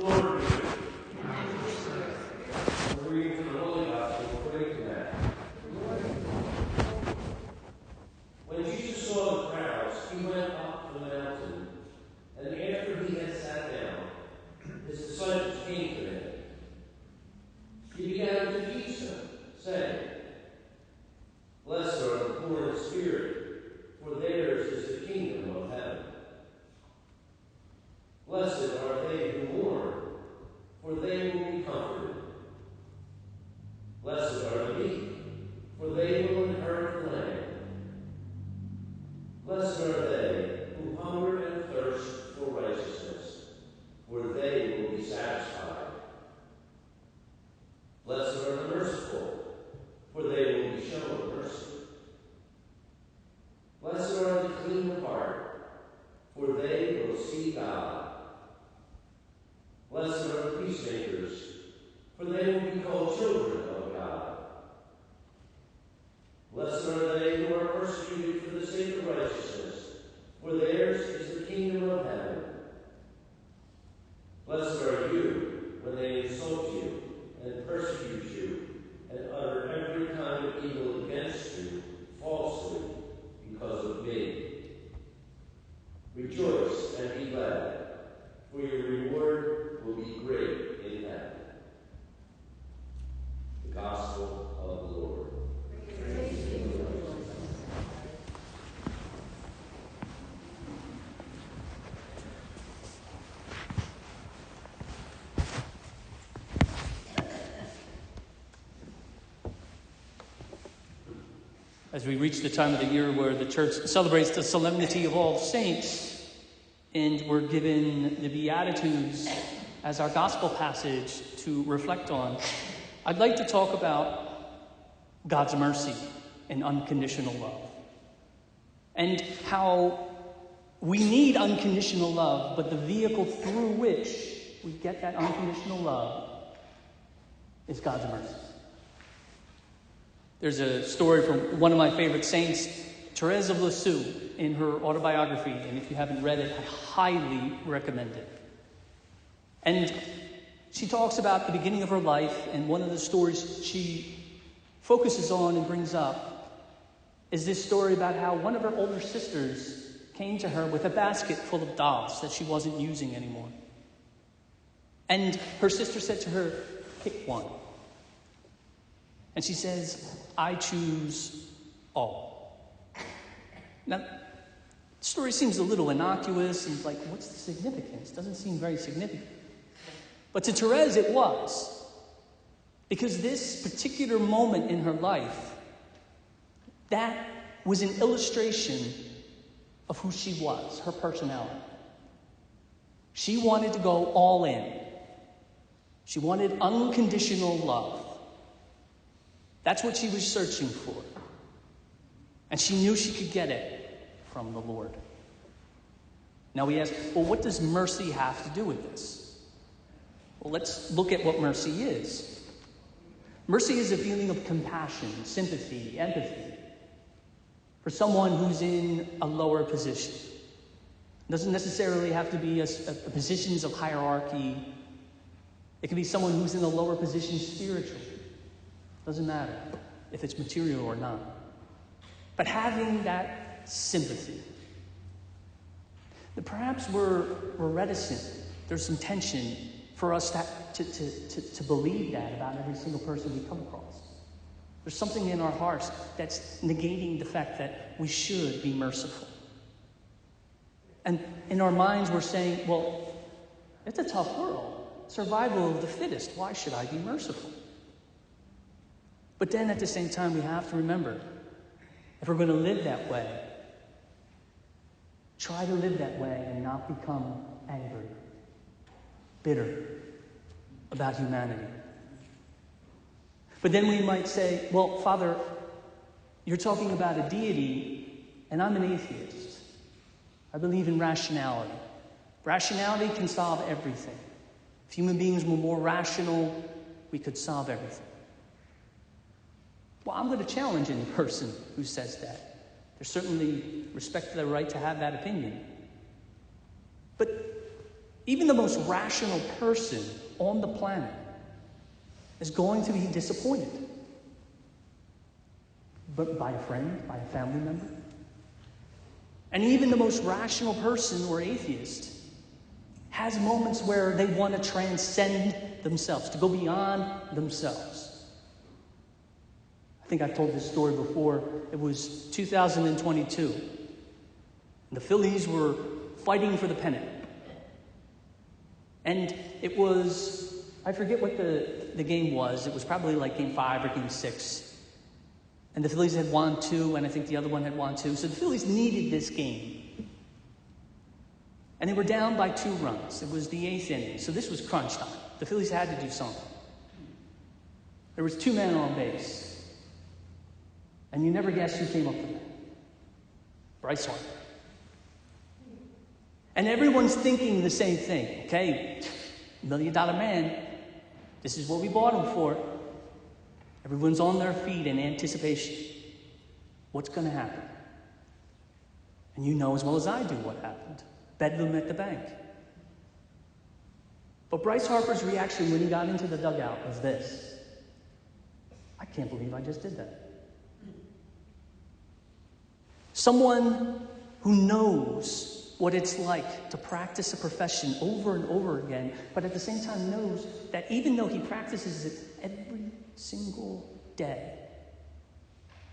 Lord be with you. We're reading from the Holy Gospel according to Matthew. When Jesus saw the crowds, he went up the mountain, and after he had sat down, his disciples came to him. He began to teach them, saying, "Blessed are the poor in spirit, for theirs is the kingdom of heaven. Blessed are they who mourn, for they will be comforted. Blessed are the meek, for they will inherit the land. Blessed are they who hunger and thirst for righteousness, for they will be satisfied. Blessed are the merciful, for they will be shown mercy. Blessed are the clean of heart, for they will see God. Blessed are the peacemakers, for they will be called children of God. Blessed are they who are persecuted for the sake of righteousness, for theirs is the kingdom of heaven. Blessed are you when they insult you and persecute you and utter every kind of evil against you falsely because of me. Rejoice and be glad, for your reward will be great in heaven." The Gospel of the Lord. Praise to you, Lord. As we reach the time of the year where the church celebrates the solemnity of all saints, and we're given the Beatitudes as our gospel passage to reflect on, I'd like to talk about God's mercy and unconditional love, and how we need unconditional love, but the vehicle through which we get that unconditional love is God's mercy. There's a story from one of my favorite saints, Therese of Lisieux, in her autobiography, and if you haven't read it, I highly recommend it. And she talks about the beginning of her life, and one of the stories she focuses on and brings up is this story about how one of her older sisters came to her with a basket full of dolls that she wasn't using anymore. And her sister said to her, "Pick one." And she says, "I choose all." Now, the story seems a little innocuous, and like, what's the significance? Doesn't seem very significant. But to Therese, it was. Because this particular moment in her life, that was an illustration of who she was, her personality. She wanted to go all in. She wanted unconditional love. That's what she was searching for. And she knew she could get it from the Lord. Now we ask, well, what does mercy have to do with this? Well, let's look at what mercy is. Mercy is a feeling of compassion, sympathy, empathy for someone who's in a lower position. It doesn't necessarily have to be a positions of hierarchy. It can be someone who's in a lower position spiritually. Doesn't matter if it's material or not. But having that sympathy. Perhaps we're reticent. There's some tension for us to believe that about every single person we come across. There's something in our hearts that's negating the fact that we should be merciful. And in our minds we're saying, well, it's a tough world. Survival of the fittest. Why should I be merciful? But then at the same time, we have to remember, if we're going to live that way, try to live that way and not become angry, bitter about humanity. But then we might say, well, Father, you're talking about a deity, and I'm an atheist. I believe in rationality. Rationality can solve everything. If human beings were more rational, we could solve everything. Well, I'm going to challenge any person who says that. There's certainly respect to their right to have that opinion. But Even the most rational person on the planet is going to be disappointed. But by a friend, by a family member. And even the most rational person or atheist has moments where they want to transcend themselves, to go beyond themselves. I think I've told this story before. It was 2022. The Phillies were fighting for the pennant. And it was, I forget what the game was. It was probably like game 5 or game 6. And the Phillies had won 2, and I think the other one had won 2. So the Phillies needed this game. And they were down by 2 runs. It was the 8th inning. So this was crunch time. The Phillies had to do something. There was 2 men on base. And you never guess who came up with it. Bryce Harper. And everyone's thinking the same thing. Okay, $1 million man. This is what we bought him for. Everyone's on their feet in anticipation. What's going to happen? And you know as well as I do what happened. Bedlam at the bank. But Bryce Harper's reaction when he got into the dugout was this. I can't believe I just did that. Someone who knows what it's like to practice a profession over and over again, but at the same time knows that even though he practices it every single day,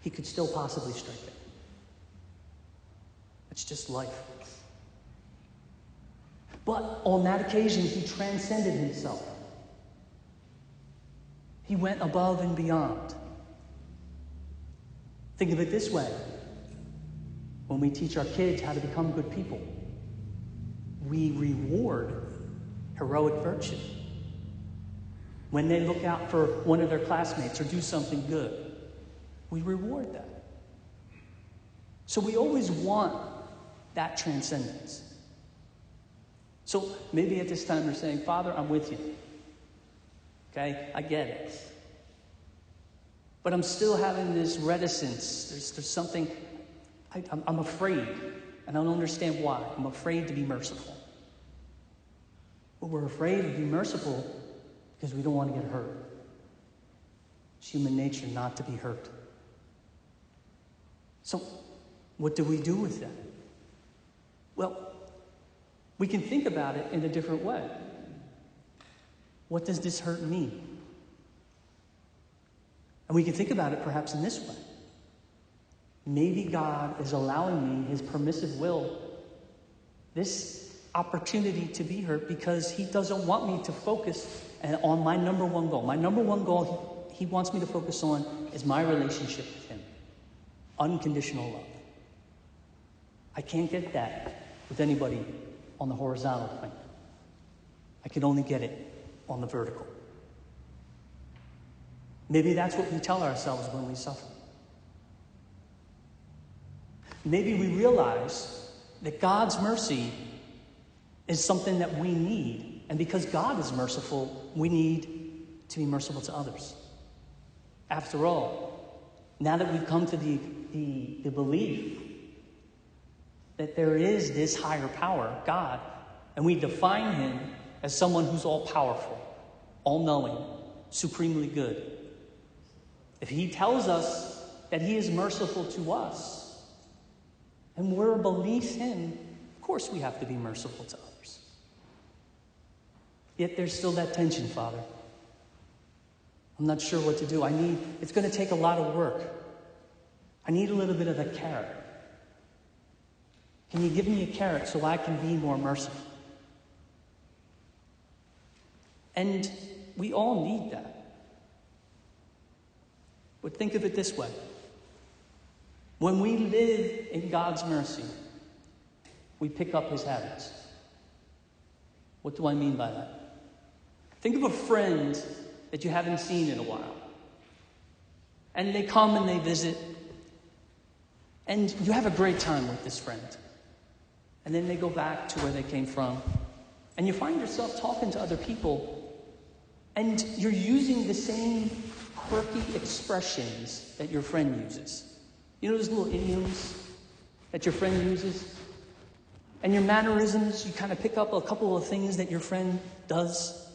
he could still possibly strike it. It's just life. But on that occasion, he transcended himself. He went above and beyond. Think of it this way. When we teach our kids how to become good people, we reward heroic virtue. When they look out for one of their classmates or do something good, we reward that. So we always want that transcendence. So maybe at this time you're saying, Father, I'm with you. Okay, I get it. But I'm still having this reticence. There's something, I'm afraid, and I don't understand why. I'm afraid to be merciful. But we're afraid to be merciful because we don't want to get hurt. It's human nature not to be hurt. So what do we do with that? Well, we can think about it in a different way. What does this hurt mean? And we can think about it perhaps in this way. Maybe God is allowing me, his permissive will, this opportunity to be hurt because he doesn't want me to focus on my number one goal. My number one goal he wants me to focus on is my relationship with him. Unconditional love. I can't get that with anybody on the horizontal plane. I can only get it on the vertical. Maybe that's what we tell ourselves when we suffer. Maybe we realize that God's mercy is something that we need. And because God is merciful, we need to be merciful to others. After all, now that we've come to the belief that there is this higher power, God, and we define him as someone who's all-powerful, all-knowing, supremely good. If he tells us that he is merciful to us, and we're beneath him, of course we have to be merciful to others. Yet there's still that tension, Father. I'm not sure what to do. It's going to take a lot of work. I need a little bit of a carrot. Can you give me a carrot so I can be more merciful? And we all need that. But think of it this way. When we live in God's mercy, we pick up his habits. What do I mean by that? Think of a friend that you haven't seen in a while. And they come and they visit. And you have a great time with this friend. And then they go back to where they came from. And you find yourself talking to other people. And you're using the same quirky expressions that your friend uses. You know those little idioms that your friend uses? And your mannerisms, you kind of pick up a couple of things that your friend does.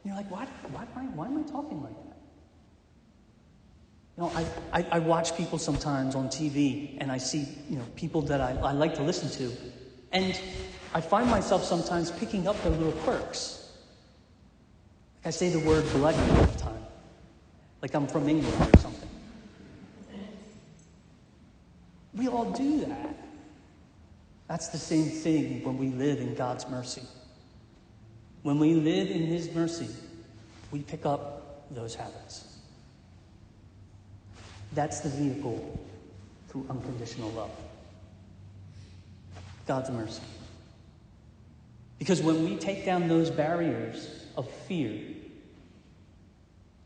And you're like, why am I talking like that? You know, I watch people sometimes on TV, and I see, people that I like to listen to. And I find myself sometimes picking up their little quirks. Like I say the word bloody all the time. Like I'm from England or something. We all do that. That's the same thing when we live in God's mercy. When we live in His mercy, we pick up those habits. That's the vehicle through unconditional love. God's mercy. Because when we take down those barriers of fear,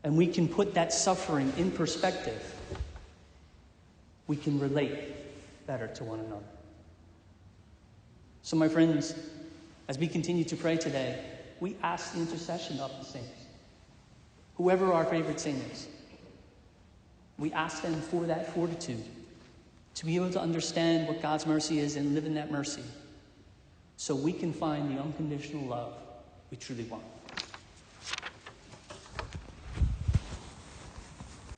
and we can put that suffering in perspective, we can relate better to one another. So my friends, as we continue to pray today, we ask the intercession of the saints. Whoever our favorite saint is, we ask them for that fortitude to be able to understand what God's mercy is and live in that mercy so we can find the unconditional love we truly want.